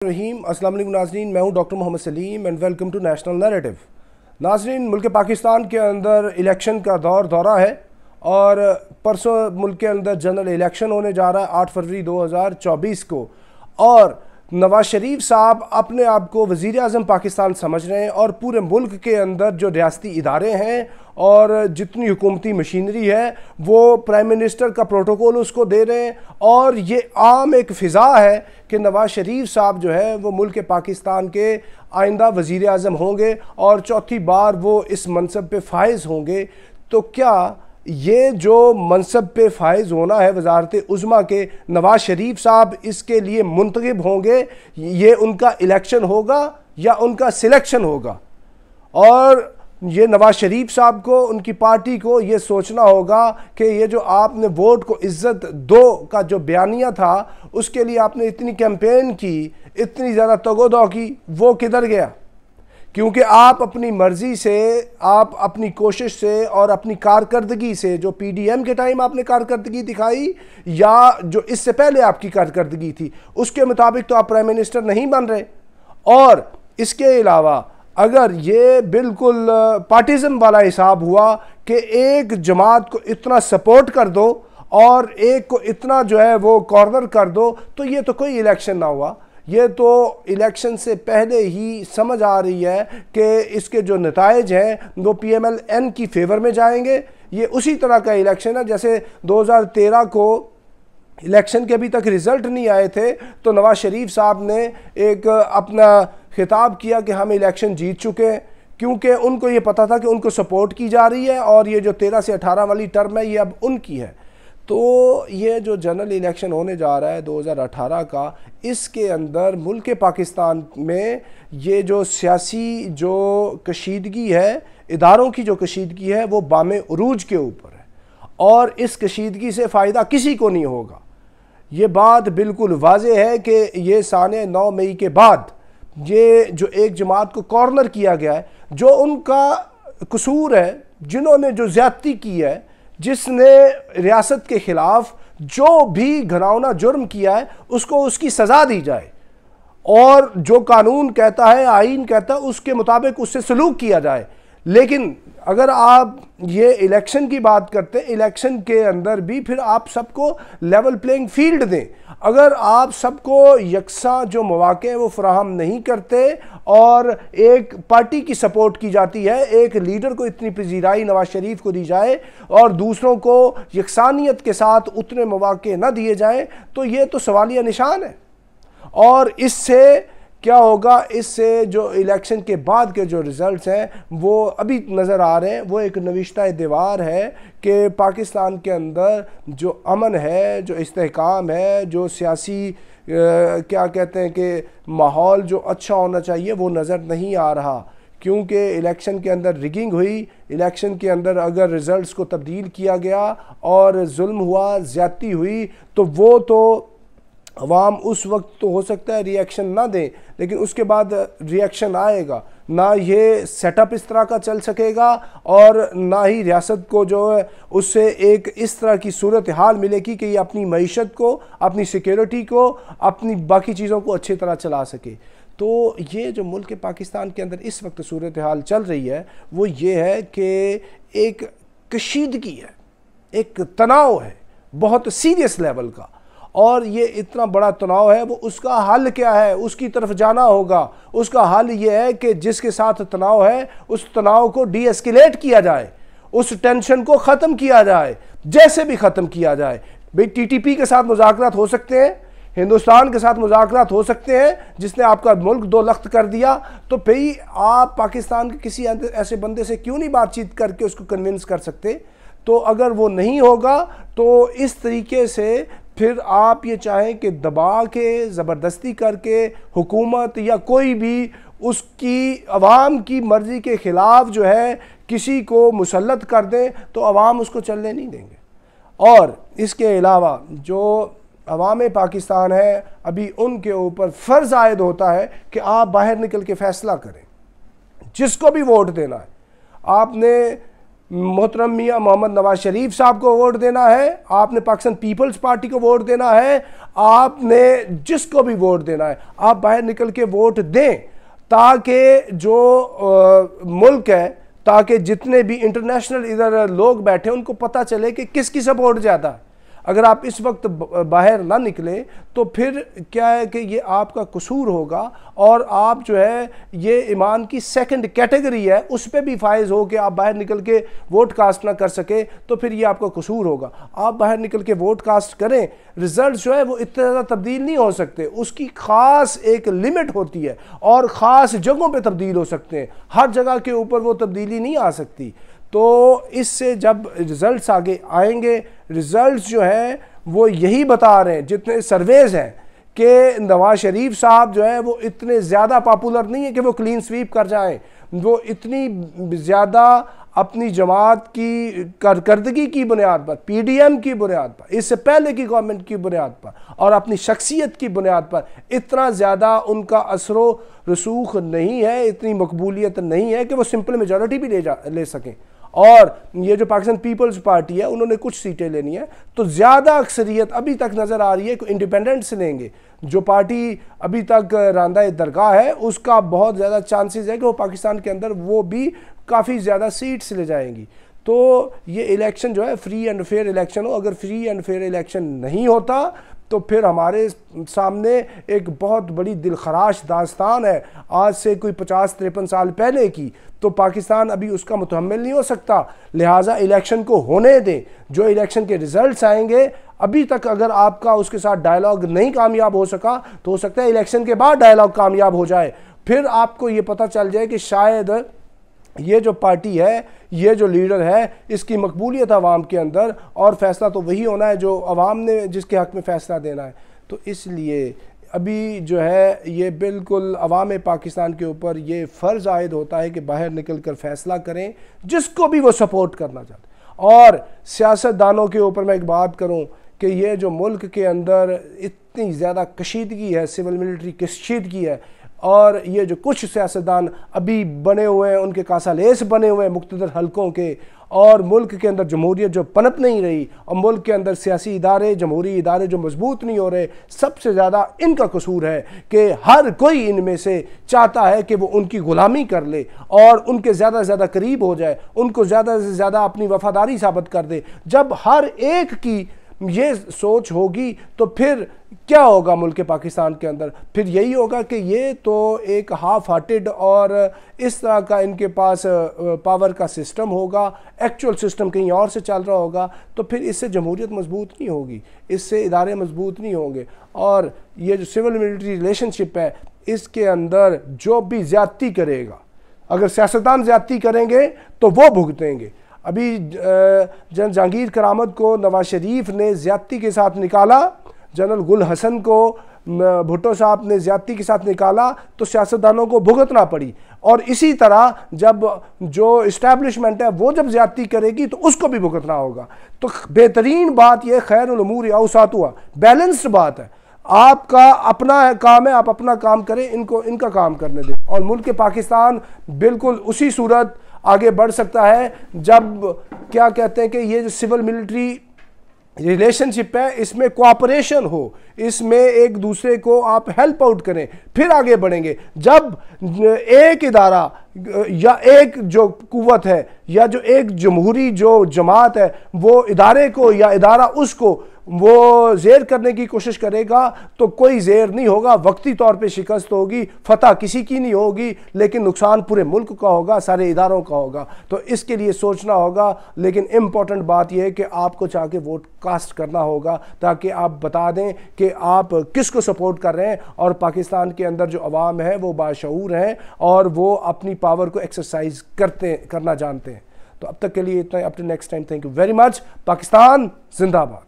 रहीम अस्सलाम वालेकुम नाज़रीन, मैं हूं doctor Mohammad Saleem and welcome to national narrative. नाज़रीन, मुल्क पाकिस्तान के अंदर इलेक्शन का दौरा है और परसों मुल्क के अंदर जनरल इलेक्शन होने जा रहा है 8 फरवरी 2024 को। और नवाज शरीफ साहब अपने आप को वज़ीर आज़म पाकिस्तान समझ रहे हैं और पूरे मुल्क के अंदर जो रियासती इदारे हैं और जितनी हुकूमती मशीनरी है वो प्राइम मिनिस्टर का प्रोटोकॉल उसको दे रहे हैं। और ये आम एक फ़िज़ा है कि नवाज शरीफ साहब जो है वो मुल्क पाकिस्तान के आइंदा वज़ीर आज़म होंगे और चौथी बार वो इस मनसब पे फाइज़ होंगे। तो क्या ये जो मनसब पे फाइज होना है वजारत उज़्मा के, नवाज शरीफ साहब इसके लिए मुंतखब होंगे? ये उनका इलेक्शन होगा या उनका सिलेक्शन होगा? और ये नवाज शरीफ साहब को, उनकी पार्टी को ये सोचना होगा कि ये जो आपने वोट को इज्जत दो का जो बयानिया था, उसके लिए आपने इतनी कैंपेन की, इतनी ज़्यादा तगोदौ की, वो किधर गया? क्योंकि आप अपनी मर्ज़ी से, आप अपनी कोशिश से और अपनी कारकर्दगी से, जो पीडीएम के टाइम आपने कारकर्दगी दिखाई या जो इससे पहले आपकी कारकर्दगी थी, उसके मुताबिक तो आप प्राइम मिनिस्टर नहीं बन रहे। और इसके अलावा अगर ये बिल्कुल पार्टिज़म वाला हिसाब हुआ कि एक जमात को इतना सपोर्ट कर दो और एक को इतना जो है वो कॉर्नर कर दो, तो ये तो कोई इलेक्शन ना हुआ। ये तो इलेक्शन से पहले ही समझ आ रही है कि इसके जो नताइज हैं वो PMLN की फेवर में जाएंगे। ये उसी तरह का इलेक्शन है जैसे 2013 को इलेक्शन के अभी तक रिज़ल्ट नहीं आए थे तो नवाज शरीफ साहब ने एक अपना खिताब किया कि हम इलेक्शन जीत चुके हैं, क्योंकि उनको ये पता था कि उनको सपोर्ट की जा रही है और ये जो 13 से 18 वाली टर्म है ये अब उनकी है। तो ये जो जनरल इलेक्शन होने जा रहा है 2018 का, इसके अंदर मुल्क पाकिस्तान में ये जो सियासी जो कशीदगी है, इदारों की जो कशीदगी है, वो बामे उरूज के ऊपर है और इस कशीदगी से फ़ायदा किसी को नहीं होगा। ये बात बिल्कुल वाज़ेह है कि ये साने 9 मई के बाद ये जो एक जमात को कॉर्नर किया गया है, जो उनका कसूर है, जिन्होंने जो ज़्यादती की है, जिसने रियासत के ख़िलाफ़ जो भी घिनौना जुर्म किया है उसको उसकी सज़ा दी जाए और जो कानून कहता है, आईन कहता है, उसके मुताबिक उससे सलूक किया जाए। लेकिन अगर आप ये इलेक्शन की बात करते हैं, इलेक्शन के अंदर भी फिर आप सबको लेवल प्लेइंग फील्ड दें। अगर आप सबको यकसा जो मौक़े हैं वो फराहम नहीं करते और एक पार्टी की सपोर्ट की जाती है, एक लीडर को इतनी पजीराई नवाज शरीफ को दी जाए और दूसरों को यकसानियत के साथ उतने मौक़े न दिए जाएँ, तो ये तो सवालिया निशान है। और इससे क्या होगा? इससे जो इलेक्शन के बाद के जो रिज़ल्ट्स हैं वो अभी नज़र आ रहे हैं, वो एक नविश्ता दीवार है कि पाकिस्तान के अंदर जो अमन है, जो इस्तेहकाम है, जो सियासी क्या कहते हैं कि माहौल जो अच्छा होना चाहिए वो नज़र नहीं आ रहा। क्योंकि इलेक्शन के अंदर रिगिंग हुई, इलेक्शन के अंदर अगर रिज़ल्ट्स को तब्दील किया गया और जुल्म हुआ, ज़्यादती हुई, तो वो तो अवाम उस वक्त तो हो सकता है रिएक्शन ना दें, लेकिन उसके बाद रिएक्शन आएगा। ना ये सेटअप इस तरह का चल सकेगा और ना ही रियासत को जो है उससे एक इस तरह की सूरत हाल मिलेगी कि ये अपनी मईशत को, अपनी सिक्योरिटी को, अपनी बाकी चीज़ों को अच्छी तरह चला सके। तो ये जो मुल्क पाकिस्तान के अंदर इस वक्त सूरत हाल चल रही है वो ये है कि एक कशीदगी है, एक तनाव है बहुत सीरियस लेवल का, और ये इतना बड़ा तनाव है। वो उसका हल क्या है? उसकी तरफ जाना होगा। उसका हल ये है कि जिसके साथ तनाव है उस तनाव को डी एस्केलेट किया जाए, उस टेंशन को ख़त्म किया जाए, जैसे भी ख़त्म किया जाए। भाई TTP के साथ मुज़ाकरात हो सकते हैं, हिंदुस्तान के साथ मुज़ाकरात हो सकते हैं, जिसने आपका मुल्क दो लख्त कर दिया, तो भाई आप पाकिस्तान के किसी ऐसे बंदे से क्यों नहीं बातचीत करके उसको कन्विंस कर सकते? तो अगर वो नहीं होगा तो इस तरीके से फिर आप ये चाहें कि दबा के, ज़बरदस्ती करके हुकूमत या कोई भी उसकी अवाम की मर्ज़ी के ख़िलाफ़ जो है किसी को मुसल्लत कर दें, तो अवाम उसको चलने नहीं देंगे। और इसके अलावा जो अवाम पाकिस्तान है, अभी उनके ऊपर फ़र्ज़ आयद होता है कि आप बाहर निकल के फ़ैसला करें, जिसको भी वोट देना है। आपने मोहतरम मियाँ मोहम्मद नवाज शरीफ साहब को वोट देना है, आपने पाकिस्तान पीपल्स पार्टी को वोट देना है, आपने जिसको भी वोट देना है आप बाहर निकल के वोट दें, ताकि जो मुल्क है, ताकि जितने भी इंटरनेशनल इधर लोग बैठे उनको पता चले कि किसकी सपोर्ट ज़्यादा है। अगर आप इस वक्त बाहर ना निकले तो फिर क्या है कि ये आपका कसूर होगा, और आप जो है ये ईमान की सेकंड कैटेगरी है उस पर भी फायज हो कि आप बाहर निकल के वोट कास्ट ना कर सके, तो फिर ये आपका कसूर होगा। आप बाहर निकल के वोट कास्ट करें, रिजल्ट जो है वो इतना ज़्यादा तब्दील नहीं हो सकते, उसकी ख़ास एक लिमिट होती है और ख़ास जगहों पर तब्दील हो सकते हैं, हर जगह के ऊपर वो तब्दीली नहीं आ सकती। तो इससे जब रिज़ल्ट्स आगे आएंगे, रिज़ल्ट्स जो हैं वो यही बता रहे हैं, जितने सर्वेज हैं, कि नवाज शरीफ साहब जो है वो इतने ज़्यादा पॉपुलर नहीं है कि वो क्लीन स्वीप कर जाएं, वो इतनी ज़्यादा अपनी जमात की कारकर्दगी की बुनियाद पर, पीडीएम की बुनियाद पर, इससे पहले की गवर्नमेंट की बुनियाद पर और अपनी शख्सियत की बुनियाद पर इतना ज़्यादा उनका असरो रसूख नहीं है, इतनी मकबूलियत नहीं है कि वो सिंपल मेजॉरिटी भी ले सकें। और ये जो पाकिस्तान पीपल्स पार्टी है उन्होंने कुछ सीटें लेनी है, तो ज़्यादा अक्सरियत अभी तक नज़र आ रही है कि इंडिपेंडेंट्स लेंगे। जो पार्टी अभी तक रांदा दरगाह है उसका बहुत ज़्यादा चांसेस है कि वो पाकिस्तान के अंदर वो भी काफ़ी ज़्यादा सीट्स ले जाएंगी। तो ये इलेक्शन जो है फ्री एंड फेयर इलेक्शन हो, अगर फ्री एंड फेयर इलेक्शन नहीं होता तो फिर हमारे सामने एक बहुत बड़ी दिलखराश दास्तान है, आज से कोई 50-53 साल पहले की, तो पाकिस्तान अभी उसका मुतहम्मिल नहीं हो सकता। लिहाजा इलेक्शन को होने दें, जो इलेक्शन के रिजल्ट्स आएंगे, अभी तक अगर आपका उसके साथ डायलॉग नहीं कामयाब हो सका तो हो सकता है इलेक्शन के बाद डायलॉग कामयाब हो जाए, फिर आपको ये पता चल जाए कि शायद ये जो पार्टी है, ये जो लीडर है, इसकी मकबूलियत आवाम के अंदर, और फैसला तो वही होना है जो आवाम ने जिसके हक़ में फ़ैसला देना है। तो इसलिए अभी जो है ये बिल्कुल अवाम पाकिस्तान के ऊपर ये फ़र्ज़ आयद होता है कि बाहर निकल कर फ़ैसला करें जिसको भी वो सपोर्ट करना चाहते। और सियासतदानों के ऊपर मैं एक बात करूँ कि ये जो मुल्क के अंदर इतनी ज़्यादा कशीदगी है, सिविल मिलिट्री कशीदगी है, और ये जो कुछ सियासतदान अभी बने हुए हैं, उनके कासालेस बने हुए हैं मुख्तलिफ हलकों के, और मुल्क के अंदर जमहूरियत जो पनप नहीं रही, और मुल्क के अंदर सियासी इदारे, जमहूरी इदारे जो मजबूत नहीं हो रहे, सबसे ज़्यादा इनका कसूर है कि हर कोई इनमें से चाहता है कि वो उनकी ग़ुलामी कर ले और उनके ज़्यादा से ज़्यादा करीब हो जाए, उनको ज़्यादा से ज़्यादा अपनी वफादारी साबित कर दे। जब हर एक की ये सोच होगी तो फिर क्या होगा मुल्क पाकिस्तान के अंदर? फिर यही होगा कि ये तो एक हाफ हार्टेड और इस तरह का इनके पास पावर का सिस्टम होगा, एक्चुअल सिस्टम कहीं और से चल रहा होगा, तो फिर इससे जमहूरियत मजबूत नहीं होगी, इससे इदारे मजबूत नहीं होंगे। और ये जो सिविल मिलिट्री रिलेशनशिप है, इसके अंदर जो भी ज़्यादती करेगा, अगर सियासतदान ज़्यादती करेंगे तो वो भुगतेंगे। अभी जनरल जहांगीर करामत को नवाज शरीफ ने ज़्यादती के साथ निकाला, जनरल गुल हसन को भुट्टो साहब ने ज़्यादती के साथ निकाला, तो सियासतदानों को भुगतना पड़ी। और इसी तरह जब जो इस्टेब्लिशमेंट है वो जब ज़्यादती करेगी तो उसको भी भुगतना होगा। तो बेहतरीन बात यह खैरुल उमूर औसातुहा, बैलेंस्ड बात है। आपका अपना काम है, आप अपना काम करें, इनको इनका काम करने दें, और मुल्क पाकिस्तान बिल्कुल उसी सूरत आगे बढ़ सकता है जब क्या कहते हैं कि ये जो सिविल मिलिट्री रिलेशनशिप है इसमें कोऑपरेशन हो, इसमें एक दूसरे को आप हेल्प आउट करें, फिर आगे बढ़ेंगे। जब एक इदारा या एक जो कुव्वत है या जो एक जमहूरी जो जमात है वो इदारे को या इदारा उसको वो ज़ेर करने की कोशिश करेगा तो कोई ज़ेर नहीं होगा, वक्ती तौर पे शिकस्त होगी, फतह किसी की नहीं होगी, लेकिन नुकसान पूरे मुल्क का होगा, सारे इदारों का होगा। तो इसके लिए सोचना होगा, लेकिन इम्पॉर्टेंट बात यह है कि आपको चाह के वोट कास्ट करना होगा ताकि आप बता दें कि आप किसको सपोर्ट कर रहे हैं, और पाकिस्तान के अंदर जो अवाम है वो बाशऊर हैं और वो अपनी पावर को एक्सरसाइज करना जानते हैं। तो अब तक के लिए इतना, up to next time, thank you very much. Pakistan जिंदाबाद।